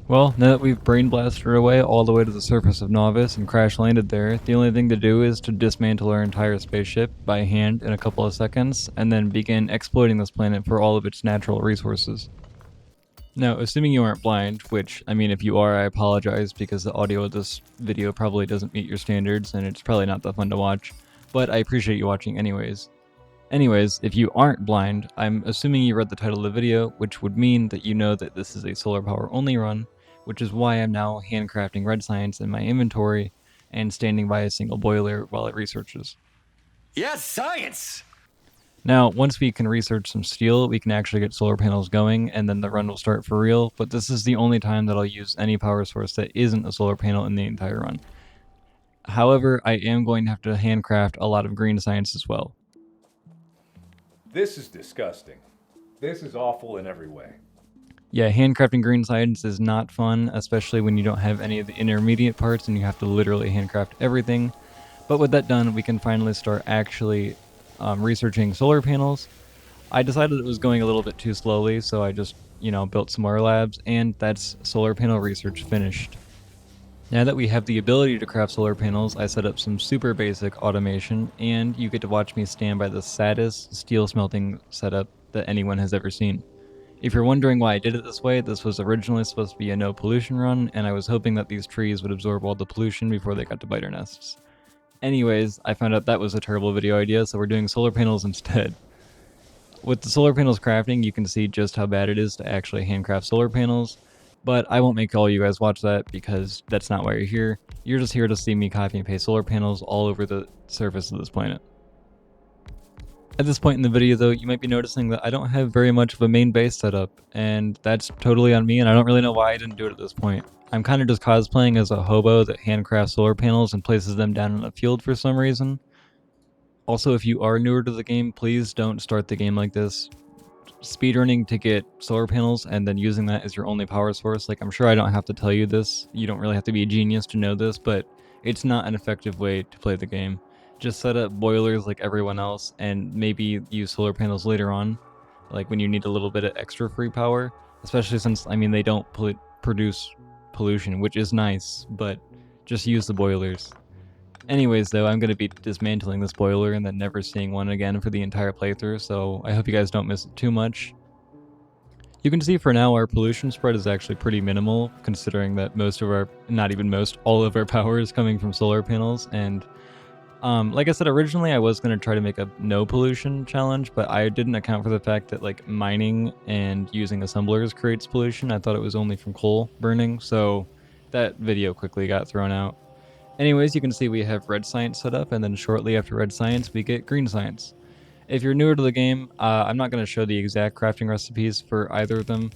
Well, now that we've brain blasted our way all the way to the surface of Novice and crash landed there, the only thing to do is to dismantle our entire spaceship by hand in a couple of seconds, and then begin exploiting this planet for all of its natural resources. Now, assuming you aren't blind, which, I mean, if you are, I apologize because the audio of this video probably doesn't meet your standards and it's probably not that fun to watch, but I appreciate you watching anyways. Anyways, if you aren't blind, I'm assuming you read the title of the video, which would mean that you know that this is a solar power only run, which is why I'm now handcrafting red science in my inventory and standing by a single boiler while it researches. Yes, science! Now, once we can research some steel, we can actually get solar panels going, and then the run will start for real, but this is the only time that I'll use any power source that isn't a solar panel in the entire run. However, I am going to have to handcraft a lot of green science as well. This is disgusting. This is awful in every way. Yeah, handcrafting green science is not fun, especially when you don't have any of the intermediate parts and you have to literally handcraft everything. But with that done, we can finally start actually researching solar panels. I decided it was going a little bit too slowly, so I just, built some more labs, and that's solar panel research finished. Now that we have the ability to craft solar panels, I set up some super basic automation, and you get to watch me stand by the saddest steel smelting setup that anyone has ever seen. If you're wondering why I did it this way, this was originally supposed to be a no pollution run, and I was hoping that these trees would absorb all the pollution before they got to biter nests. Anyways, I found out that was a terrible video idea, so we're doing solar panels instead. With the solar panels crafting, you can see just how bad it is to actually handcraft solar panels, but I won't make all you guys watch that because that's not why you're here. You're just here to see me copy and paste solar panels all over the surface of this planet. At this point in the video though, you might be noticing that I don't have very much of a main base set up, and that's totally on me, and I don't really know why I didn't do it at this point. I'm kind of just cosplaying as a hobo that handcrafts solar panels and places them down in a field for some reason. Also, if you are newer to the game, please don't start the game like this. Speedrunning to get solar panels and then using that as your only power source, like, I'm sure I don't have to tell you this, you don't really have to be a genius to know this, but it's not an effective way to play the game. Just set up boilers like everyone else and maybe use solar panels later on, like when you need a little bit of extra free power, especially since, I mean, they don't produce pollution, which is nice, but just use the boilers. Anyways, though, I'm going to be dismantling this boiler and then never seeing one again for the entire playthrough, so I hope you guys don't miss it too much. You can see for now our pollution spread is actually pretty minimal, considering that most of our, not even most, all of our power is coming from solar panels, and like I said, originally I was going to try to make a no pollution challenge, but I didn't account for the fact that like mining and using assemblers creates pollution. I thought it was only from coal burning, so that video quickly got thrown out. Anyways, you can see we have red science set up, and then shortly after red science we get green science. If you're newer to the game, I'm not going to show the exact crafting recipes for either of them,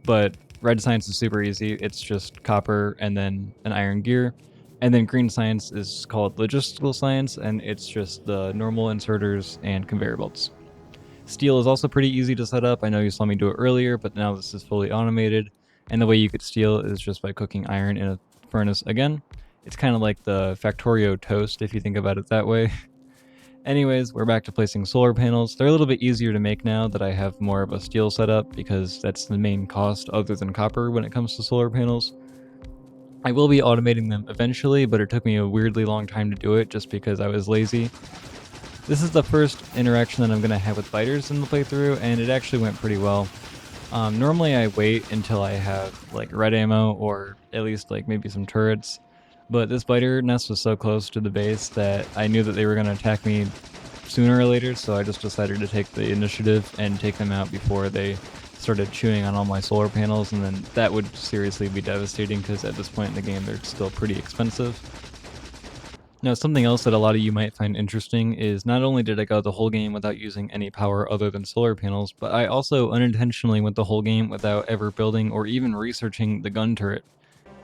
but red science is super easy. It's just copper and then an iron gear. And then green science is called logistical science, and it's just the normal inserters and conveyor belts. Steel is also pretty easy to set up. I know you saw me do it earlier, but now this is fully automated. And the way you get steel is just by cooking iron in a furnace again. It's kind of like the Factorio toast, if you think about it that way. Anyways, we're back to placing solar panels. They're a little bit easier to make now that I have more of a steel setup, because that's the main cost other than copper when it comes to solar panels. I will be automating them eventually, but it took me a weirdly long time to do it just because I was lazy. This is the first interaction that I'm going to have with biters in the playthrough, and it actually went pretty well. Normally I wait until I have like red ammo or at least like maybe some turrets, but this biter nest was so close to the base that I knew that they were going to attack me sooner or later, so I just decided to take the initiative and take them out before they started chewing on all my solar panels, and then that would seriously be devastating because at this point in the game they're still pretty expensive. Now, something else that a lot of you might find interesting is not only did I go the whole game without using any power other than solar panels, but I also unintentionally went the whole game without ever building or even researching the gun turret.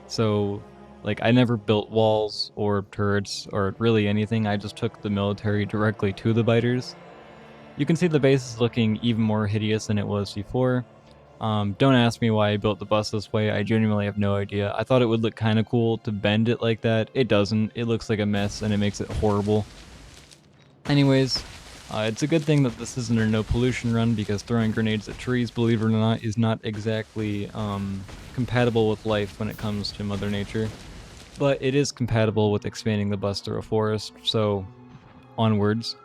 So, like, I never built walls or turrets or really anything. I just took the military directly to the biters. You can see the base is looking even more hideous than it was before. Don't ask me why I built the bus this way. I genuinely have no idea. I thought it would look kind of cool to bend it like that. It doesn't. It looks like a mess and it makes it horrible. Anyways, It's a good thing that this isn't a no pollution run because throwing grenades at trees, believe it or not, is not exactly compatible with life when it comes to Mother Nature. But it is compatible with expanding the bus through a forest, so onwards.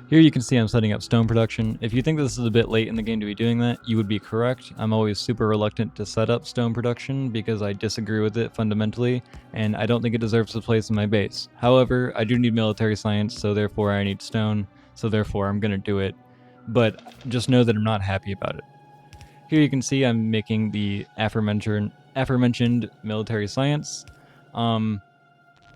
Here you can see I'm setting up stone production. If you think this is a bit late in the game to be doing that, you would be correct. I'm always super reluctant to set up stone production because I disagree with it fundamentally, and I don't think it deserves a place in my base. However, I do need military science, so therefore I need stone, so therefore I'm going to do it. But just know that I'm not happy about it. Here you can see I'm making the aforementioned military science. Um,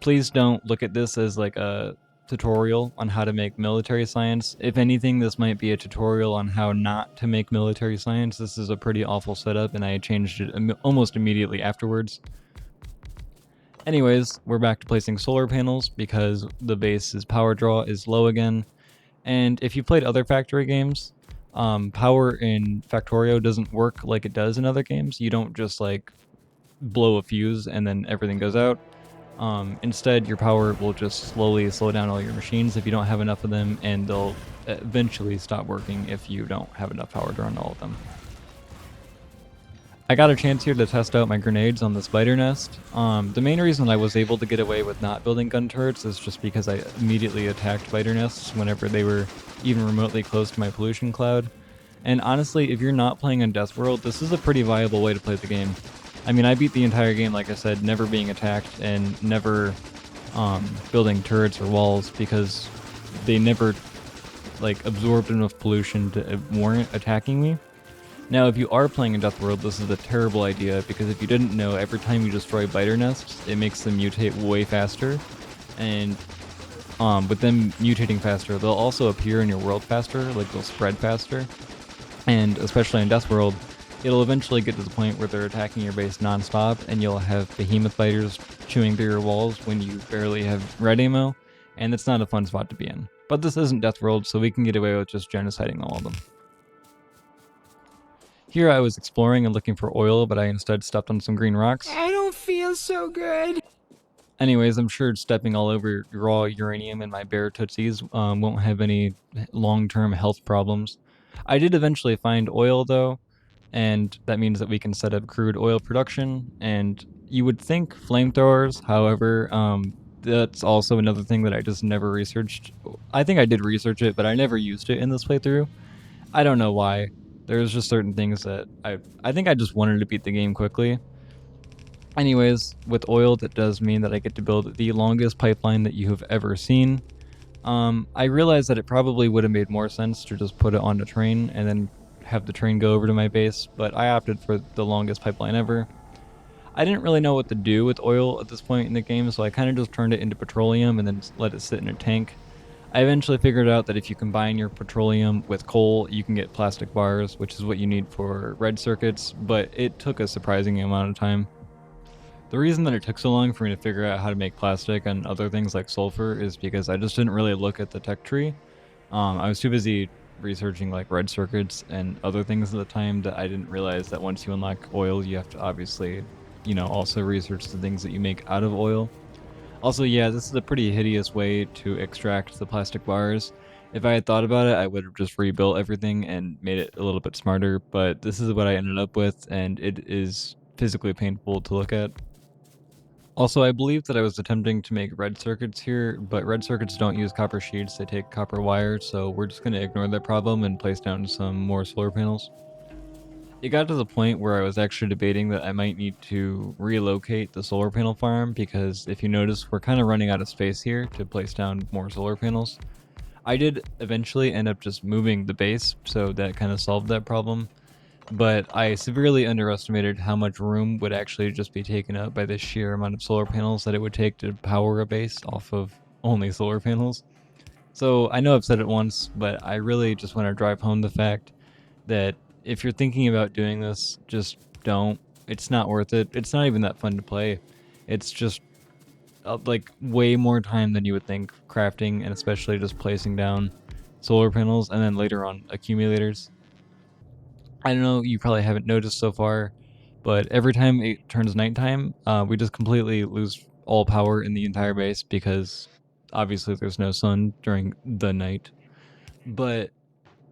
Please don't look at this as like a tutorial on how to make military science. If anything, this might be a tutorial on how not to make military science. This is a pretty awful setup, and I changed it almost immediately afterwards. Anyways, we're back to placing solar panels because the base's power draw is low again. And if you've played other Factory games, power in Factorio doesn't work like it does in other games. You don't just like blow a fuse and then everything goes out. Instead, your power will just slowly slow down all your machines if you don't have enough of them, and they'll eventually stop working if you don't have enough power to run all of them. I got a chance here to test out my grenades on the spider nest. The main reason I was able to get away with not building gun turrets is just because I immediately attacked spider nests whenever they were even remotely close to my pollution cloud. And honestly, if you're not playing on Death World, this is a pretty viable way to play the game. I mean, I beat the entire game, like I said, never being attacked and never building turrets or walls because they never like absorbed enough pollution to warrant attacking me. Now, if you are playing in Death World, this is a terrible idea because if you didn't know, every time you destroy biter nests, it makes them mutate way faster, and with them mutating faster, they'll also appear in your world faster, like they'll spread faster. And especially in Death World, it'll eventually get to the point where they're attacking your base non-stop, and you'll have behemoth biters chewing through your walls when you barely have red ammo, and it's not a fun spot to be in. But this isn't Death World, so we can get away with just genociding all of them. Here I was exploring and looking for oil, but I instead stepped on some green rocks. I don't feel so good. Anyways, I'm sure stepping all over raw uranium in my bare tootsies won't have any long-term health problems. I did eventually find oil, though, and that means that we can set up crude oil production, and you would think flamethrowers, however, that's also another thing that I just never researched. I think I did research it, but I never used it in this playthrough. I don't know why. There's just certain things that I think I just wanted to beat the game quickly. Anyways, with oil, that does mean that I get to build the longest pipeline that you have ever seen. I realized that it probably would have made more sense to just put it on a train and then have the train go over to my base, but I opted for the longest pipeline ever. I didn't really know what to do with oil at this point in the game, so I kind of just turned it into petroleum and then let it sit in a tank. I eventually figured out that if you combine your petroleum with coal, you can get plastic bars, which is what you need for red circuits, but it took a surprising amount of time. The reason that it took so long for me to figure out how to make plastic and other things like sulfur is because I just didn't really look at the tech tree. I was too busy researching like red circuits and other things at the time that I didn't realize that once you unlock oil, you have to obviously, also research the things that you make out of oil. Also, yeah, this is a pretty hideous way to extract the plastic bars. If I had thought about it, I would have just rebuilt everything and made it a little bit smarter, but this is what I ended up with, and it is physically painful to look at. Also, I believe that I was attempting to make red circuits here, but red circuits don't use copper sheets, they take copper wire, so we're just going to ignore that problem and place down some more solar panels. It got to the point where I was actually debating that I might need to relocate the solar panel farm, because if you notice, we're kind of running out of space here to place down more solar panels. I did eventually end up just moving the base, so that kind of solved that problem. But I severely underestimated how much room would actually just be taken up by the sheer amount of solar panels that it would take to power a base off of only solar panels. So I know I've said it once, but I really just want to drive home the fact that if you're thinking about doing this, just don't. It's not worth it. It's not even that fun to play. It's just like way more time than you would think crafting, and especially just placing down solar panels and then later on accumulators. I don't know, you probably haven't noticed so far, but every time it turns nighttime, we just completely lose all power in the entire base because obviously there's no sun during the night. but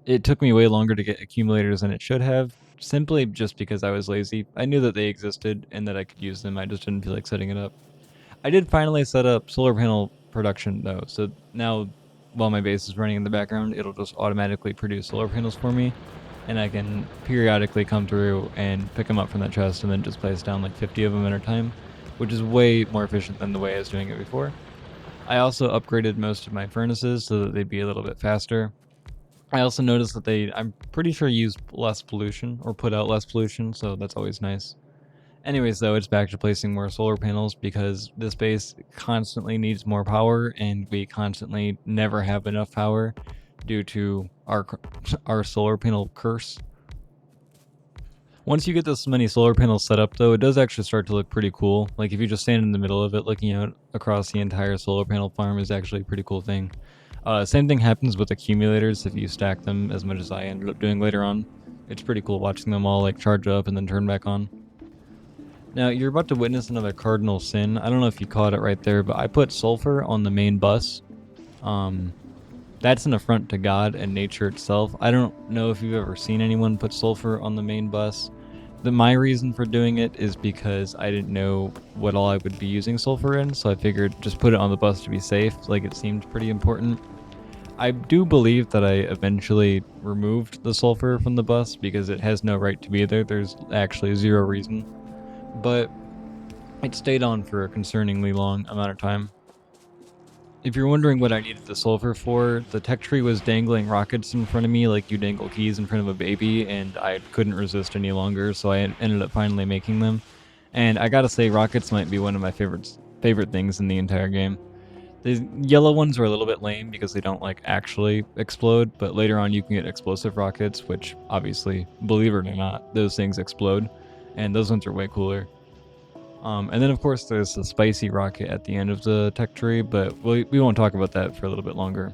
it took me way longer to get accumulators than it should have, simply just because I was lazy. I knew that they existed and that I could use them, I just didn't feel like setting it up. I did finally set up solar panel production though, so now while my base is running in the background, it'll just automatically produce solar panels for me, and I can periodically come through and pick them up from that chest and then just place down like 50 of them at a time, which is way more efficient than the way I was doing it before. I also upgraded most of my furnaces so that they'd be a little bit faster. I also noticed that I'm pretty sure, use less pollution or put out less pollution, so that's always nice. Anyways, though, it's back to placing more solar panels because this base constantly needs more power, and we constantly never have enough power due to our solar panel curse. Once you get this many solar panels set up, though, it does actually start to look pretty cool. Like, if you just stand in the middle of it, looking out across the entire solar panel farm is actually a pretty cool thing. Same thing happens with accumulators if you stack them as much as I ended up doing later on. It's pretty cool watching them all like charge up and then turn back on. Now, you're about to witness another cardinal sin. I don't know if you caught it right there, but I put sulfur on the main bus. That's an affront to God and nature itself. I don't know if you've ever seen anyone put sulfur on the main bus. My reason for doing it is because I didn't know what all I would be using sulfur in, so I figured just put it on the bus to be safe, like it seemed pretty important. I do believe that I eventually removed the sulfur from the bus because it has no right to be there. There's actually zero reason. But it stayed on for a concerningly long amount of time. If you're wondering what I needed the sulfur for, the tech tree was dangling rockets in front of me like you dangle keys in front of a baby, and I couldn't resist any longer, so I ended up finally making them. And I gotta say, rockets might be one of my favorite things in the entire game. The yellow ones are a little bit lame because they don't like actually explode, but later on you can get explosive rockets, which obviously, believe it or not, those things explode, and those ones are way cooler. And then of course there's the spicy rocket at the end of the tech tree, but we won't talk about that for a little bit longer.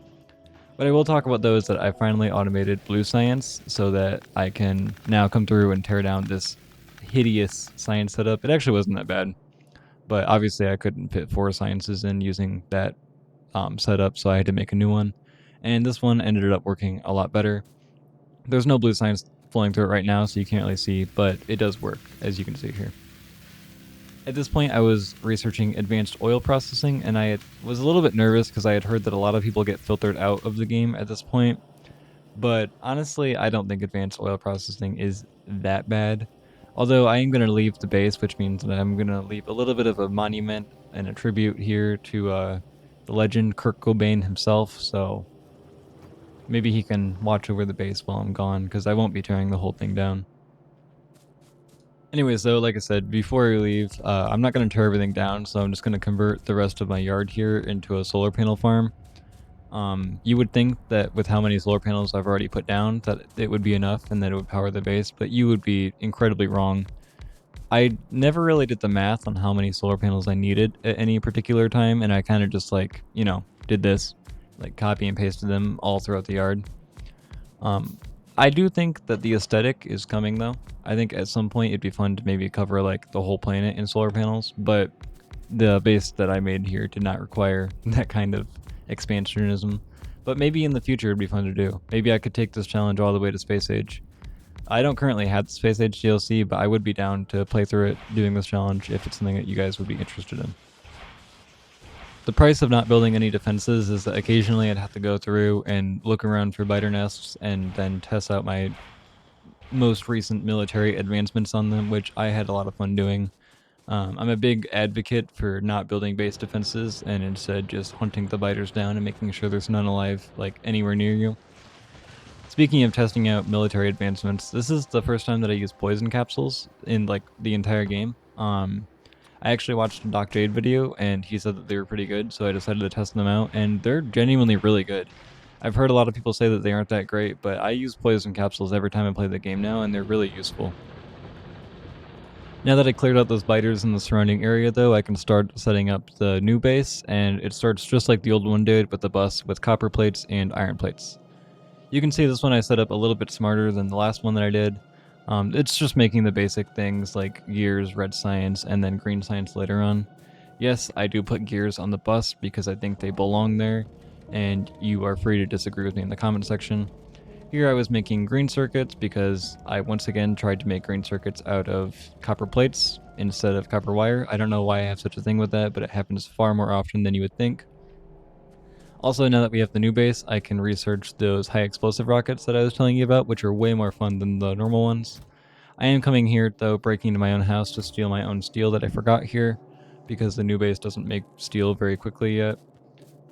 What I will talk about though is that I finally automated blue science so that I can now come through and tear down this hideous science setup. It actually wasn't that bad, but obviously I couldn't fit 4 sciences in using that setup, so I had to make a new one. And this one ended up working a lot better. There's no blue science flowing through it right now, so you can't really see, but it does work, as you can see here. At this point, I was researching advanced oil processing, and I was a little bit nervous because I had heard that a lot of people get filtered out of the game at this point. But honestly, I don't think advanced oil processing is that bad. Although I am going to leave the base, which means that I'm going to leave a little bit of a monument and a tribute here to the legend Kurt Cobain himself, so maybe he can watch over the base while I'm gone, because I won't be tearing the whole thing down. Anyways, though, like I said, before we leave, I'm not going to tear everything down, so I'm just going to convert the rest of my yard here into a solar panel farm. You would think that with how many solar panels I've already put down, that it would be enough and that it would power the base, but you would be incredibly wrong. I never really did the math on how many solar panels I needed at any particular time, and I kind of just like, did this, like copy and pasted them all throughout the yard. I do think that the aesthetic is coming though. I think at some point it'd be fun to maybe cover like the whole planet in solar panels, but the base that I made here did not require that kind of expansionism. But maybe in the future it'd be fun to do. Maybe I could take this challenge all the way to Space Age. I don't currently have the Space Age DLC, but I would be down to play through it doing this challenge if it's something that you guys would be interested in. The price of not building any defenses is that occasionally I'd have to go through and look around for biter nests and then test out my most recent military advancements on them, which I had a lot of fun doing. I'm a big advocate for not building base defenses and instead just hunting the biters down and making sure there's none alive like anywhere near you. Speaking of testing out military advancements, this is the first time that I used poison capsules in like the entire game. I actually watched a Doc Jade video, and he said that they were pretty good, so I decided to test them out, and they're genuinely really good. I've heard a lot of people say that they aren't that great, but I use poison capsules every time I play the game now, and they're really useful. Now that I cleared out those biters in the surrounding area, though, I can start setting up the new base, and it starts just like the old one did with the bus with copper plates and iron plates. You can see this one I set up a little bit smarter than the last one that I did. It's just making the basic things like gears, red science, and then green science later on. Yes, I do put gears on the bus because I think they belong there. and you are free to disagree with me in the comment section. Here I was making green circuits because I once again tried to make green circuits out of copper plates instead of copper wire. I don't know why I have such a thing with that, but it happens far more often than you would think. Also, now that we have the new base, I can research those high explosive rockets that I was telling you about, which are way more fun than the normal ones. I am coming here, though, breaking into my own house to steal my own steel that I forgot here, because the new base doesn't make steel very quickly yet.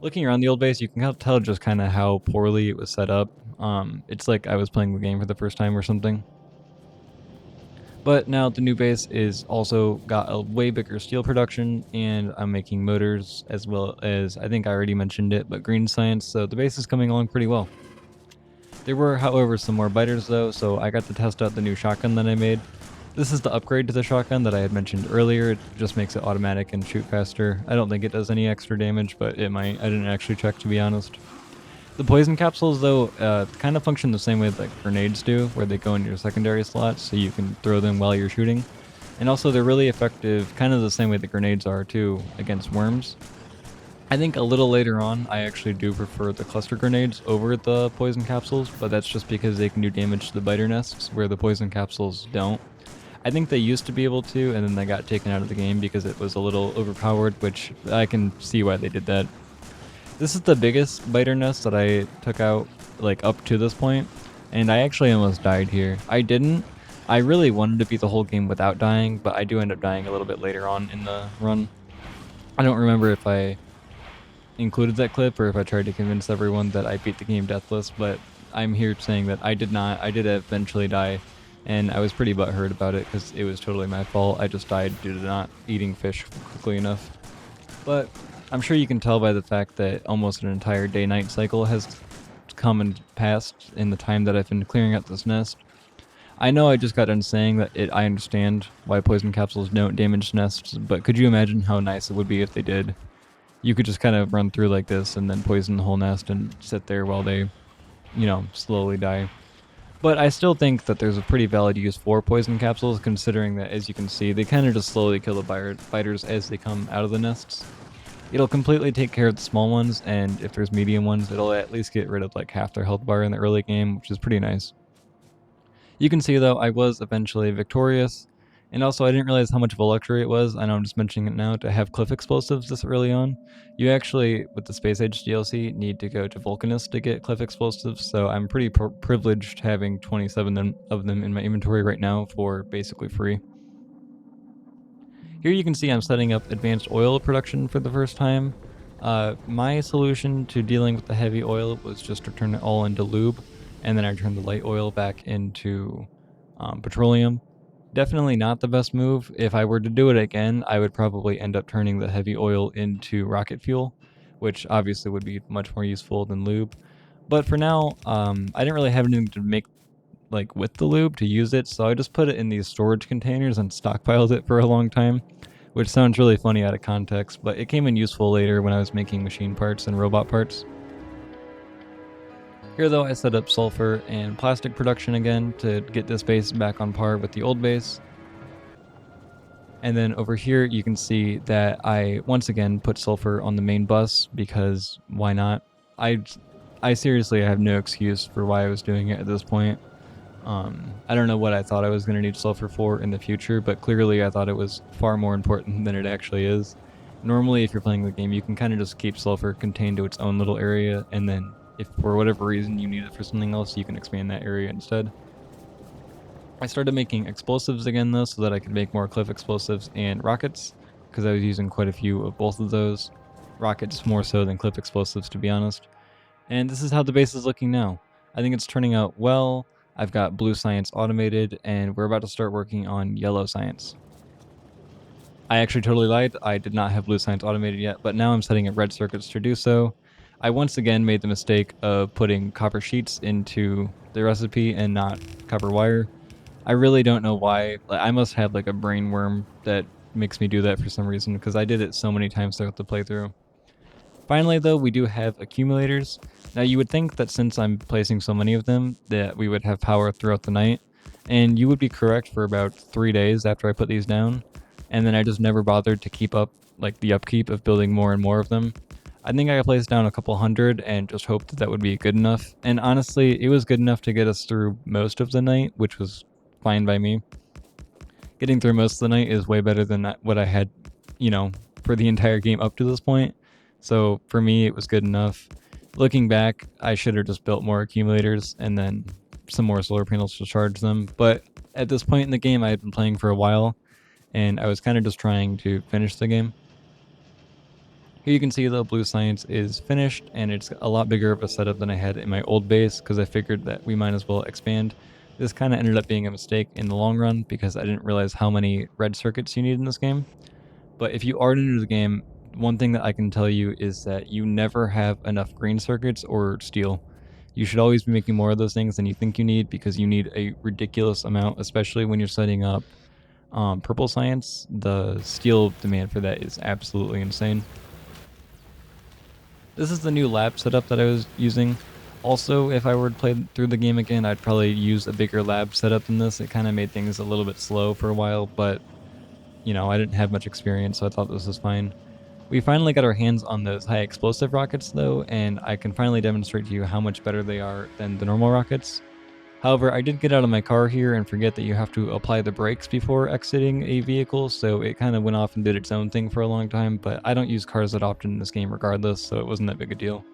Looking around the old base, you can tell just kind of how poorly it was set up. It's like I was playing the game for the first time or something. But now the new base is also got a way bigger steel production, and I'm making motors as well as, I think I already mentioned it, but green science, so the base is coming along pretty well. There were, however, some more biters though, so I got to test out the new shotgun that I made. This is the upgrade to the shotgun that I had mentioned earlier. It just makes it automatic and shoot faster. I don't think it does any extra damage, but it might. I didn't actually check, to be honest. The poison capsules, though, kind of function the same way that grenades do, where they go in your secondary slots, so you can throw them while you're shooting. And also, they're really effective, kind of the same way that grenades are, too, against worms. I think a little later on, I actually do prefer the cluster grenades over the poison capsules, but that's just because they can do damage to the biter nests, where the poison capsules don't. I think they used to be able to, and then they got taken out of the game because it was a little overpowered, which I can see why they did that. This is the biggest biter nest that I took out, like, up to this point, and I actually almost died here. I didn't. I really wanted to beat the whole game without dying, but I do end up dying a little bit later on in the run. I don't remember if I included that clip or if I tried to convince everyone that I beat the game deathless, but I'm here saying that I did not. I did eventually die, and I was pretty butthurt about it because it was totally my fault. I just died due to not eating fish quickly enough. But I'm sure you can tell by the fact that almost an entire day-night cycle has come and passed in the time that I've been clearing out this nest. I know I just got done saying that I understand why poison capsules don't damage nests, but could you imagine how nice it would be if they did? You could just kind of run through like this and then poison the whole nest and sit there while they, slowly die. But I still think that there's a pretty valid use for poison capsules, considering that, as you can see, they kind of just slowly kill the biters as they come out of the nests. It'll completely take care of the small ones, and if there's medium ones, it'll at least get rid of like half their health bar in the early game, which is pretty nice. You can see, though, I was eventually victorious, and also I didn't realize how much of a luxury it was, I know I'm just mentioning it now, to have cliff explosives this early on. You actually, with the Space Age DLC, need to go to Vulcanus to get cliff explosives, so I'm pretty privileged having 27 of them in my inventory right now for basically free. Here you can see I'm setting up advanced oil production for the first time. My solution to dealing with the heavy oil was just to turn it all into lube, and then I turned the light oil back into petroleum. Definitely not the best move. If I were to do it again, I would probably end up turning the heavy oil into rocket fuel, which obviously would be much more useful than lube. But for now, I didn't really have anything to make like with the lube to use it, so I just put it in these storage containers and stockpiled it for a long time, which sounds really funny out of context, but it came in useful later when I was making machine parts and robot parts. Here, though, I set up sulfur and plastic production again to get this base back on par with the old base. And then over here you can see that I once again put sulfur on the main bus because why not? I seriously have no excuse for why I was doing it at this point. I don't know what I thought I was going to need sulfur for in the future, but clearly I thought it was far more important than it actually is. Normally, if you're playing the game, you can kind of just keep sulfur contained to its own little area, and then if for whatever reason you need it for something else, you can expand that area instead. I started making explosives again, though, so that I could make more cliff explosives and rockets, because I was using quite a few of both of those. Rockets more so than cliff explosives, to be honest. And this is how the base is looking now. I think it's turning out well. I've got blue science automated, and we're about to start working on yellow science. I actually totally lied. I did not have blue science automated yet, but now I'm setting up red circuits to do so. I once again made the mistake of putting copper sheets into the recipe and not copper wire. I really don't know why. I must have like a brain worm that makes me do that for some reason, because I did it so many times throughout the playthrough. Finally, though, we do have accumulators. Now, you would think that since I'm placing so many of them, that we would have power throughout the night, and you would be correct for about 3 days after I put these down, and then I just never bothered to keep up, like, the upkeep of building more and more of them. I think I placed down a couple hundred and just hoped that that would be good enough. And honestly, it was good enough to get us through most of the night, which was fine by me. Getting through most of the night is way better than what I had, you know, for the entire game up to this point. So for me, it was good enough. Looking back, I should have just built more accumulators and then some more solar panels to charge them. But at this point in the game, I had been playing for a while, and I was kind of just trying to finish the game. Here you can see the blue science is finished, and it's a lot bigger of a setup than I had in my old base because I figured that we might as well expand. This kind of ended up being a mistake in the long run because I didn't realize how many red circuits you need in this game. But if you are new to the game, one thing that I can tell you is that you never have enough green circuits or steel. You should always be making more of those things than you think you need because you need a ridiculous amount, especially when you're setting up purple science. The steel demand for that is absolutely insane. This is the new lab setup that I was using. Also, if I were to play through the game again, I'd probably use a bigger lab setup than this. It kind of made things a little bit slow for a while, but, you know, I didn't have much experience, so I thought this was fine. We finally got our hands on those high explosive rockets, though, and I can finally demonstrate to you how much better they are than the normal rockets. However, I did get out of my car here and forget that you have to apply the brakes before exiting a vehicle, so it kind of went off and did its own thing for a long time, but I don't use cars that often in this game regardless, so it wasn't that big a deal.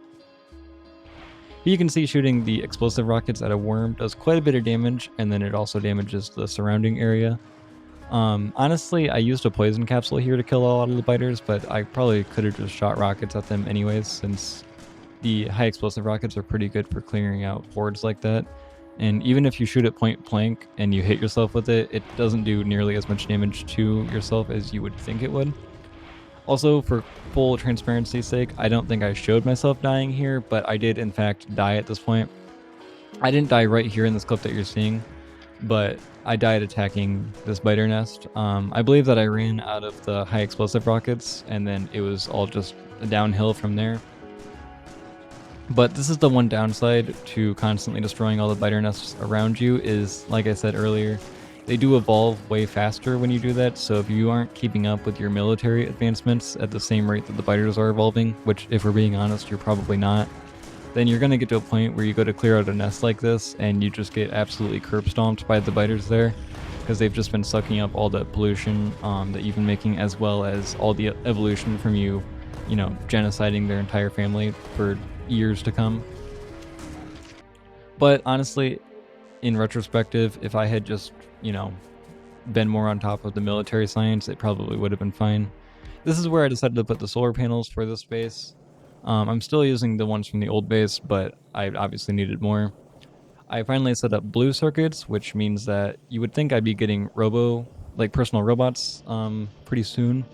Here you can see shooting the explosive rockets at a worm does quite a bit of damage, and then it also damages the surrounding area. Honestly, I used a poison capsule here to kill a lot of the biters, but I probably could have just shot rockets at them anyways, since the high explosive rockets are pretty good for clearing out hordes like that. And even if you shoot it point blank and you hit yourself with it, it doesn't do nearly as much damage to yourself as you would think it would. Also, for full transparency's sake, I don't think I showed myself dying here, but I did in fact die at this point. I didn't die right here in this clip that you're seeing, but I died attacking this biter nest. I believe that I ran out of the high explosive rockets, and then it was all just downhill from there. But this is the one downside to constantly destroying all the biter nests around you is, like I said earlier, they do evolve way faster when you do that, so if you aren't keeping up with your military advancements at the same rate that the biters are evolving, which if we're being honest, you're probably not, then you're going to get to a point where you go to clear out a nest like this and you just get absolutely curb stomped by the biters there because they've just been sucking up all the pollution that you've been making, as well as all the evolution from you know, genociding their entire family for years to come. But honestly, in retrospective, if I had just, you know, been more on top of the military science, it probably would have been fine. This is where I decided to put the solar panels for this base. I'm still using the ones from the old base, but I obviously needed more. I finally set up blue circuits, which means that you would think I'd be getting personal robots pretty soon,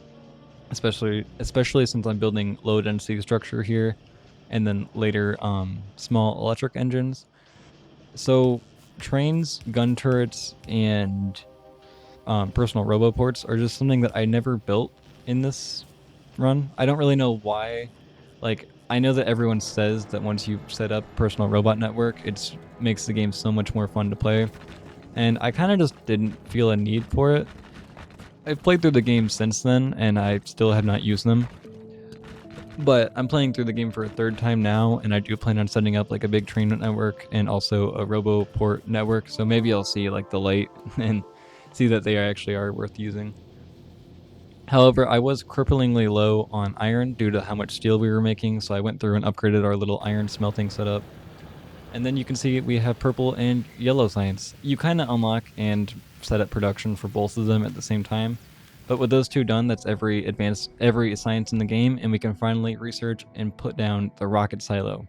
especially since I'm building low density structure here, and then later small electric engines. So trains, gun turrets, and personal roboports are just something that I never built in this run. I don't really know why. Like, I know that everyone says that once you set up personal robot network, it makes the game so much more fun to play, and I kind of just didn't feel a need for it. I've played through the game since then, and I still have not used them. But I'm playing through the game for a third time now, and I do plan on setting up like a big train network and also a roboport network, so maybe I'll see like the light and see that they actually are worth using. However, I was cripplingly low on iron due to how much steel we were making, so I went through and upgraded our little iron smelting setup. And then you can see we have purple and yellow science. You kind of unlock and set up production for both of them at the same time. But with those two done, that's every science in the game, and we can finally research and put down the rocket silo.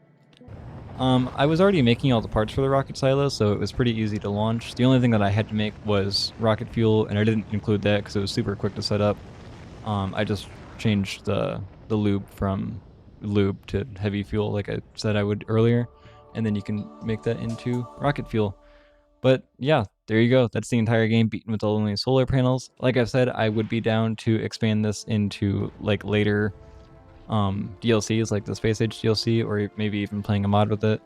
I was already making all the parts for the rocket silo, so it was pretty easy to launch. The only thing that I had to make was rocket fuel, and I didn't include that because it was super quick to set up. I just changed the lube from lube to heavy fuel like I said I would earlier, and then you can make that into rocket fuel. But yeah, there you go. That's the entire game beaten with only solar panels. Like I said, I would be down to expand this into like later DLCs like the Space Age DLC, or maybe even playing a mod with it.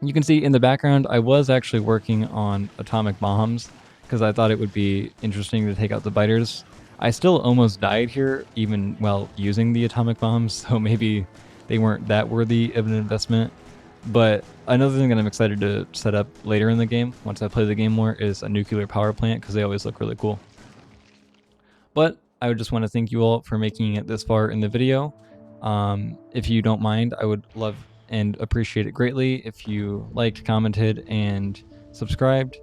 You can see in the background I was actually working on atomic bombs because I thought it would be interesting to take out the biters. I still almost died here, even while using the atomic bombs, so maybe they weren't that worthy of an investment. But another thing that I'm excited to set up later in the game, once I play the game more, is a nuclear power plant, because they always look really cool. But I would just want to thank you all for making it this far in the video. If you don't mind, I would love and appreciate it greatly if you liked, commented, and subscribed.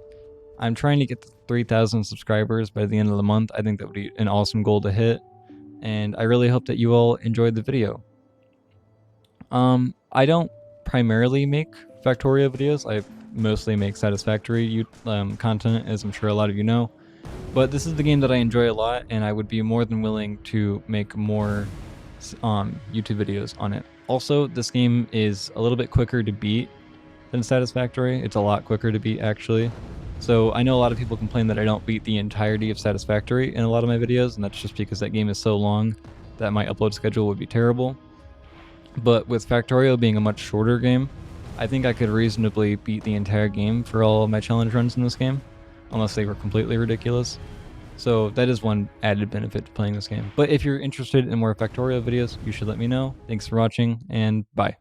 I'm trying to get to 3,000 subscribers by the end of the month. I think that would be an awesome goal to hit, and I really hope that you all enjoyed the video. I don't primarily make Factorio videos. I mostly make Satisfactory content, as I'm sure a lot of you know. But this is the game that I enjoy a lot, and I would be more than willing to make more YouTube videos on it. Also, this game is a little bit quicker to beat than Satisfactory. It's a lot quicker to beat, actually. So I know a lot of people complain that I don't beat the entirety of Satisfactory in a lot of my videos, and that's just because that game is so long that my upload schedule would be terrible. But with Factorio being a much shorter game, I think I could reasonably beat the entire game for all of my challenge runs in this game, unless they were completely ridiculous. So that is one added benefit to playing this game. But if you're interested in more Factorio videos, you should let me know. Thanks for watching, and bye.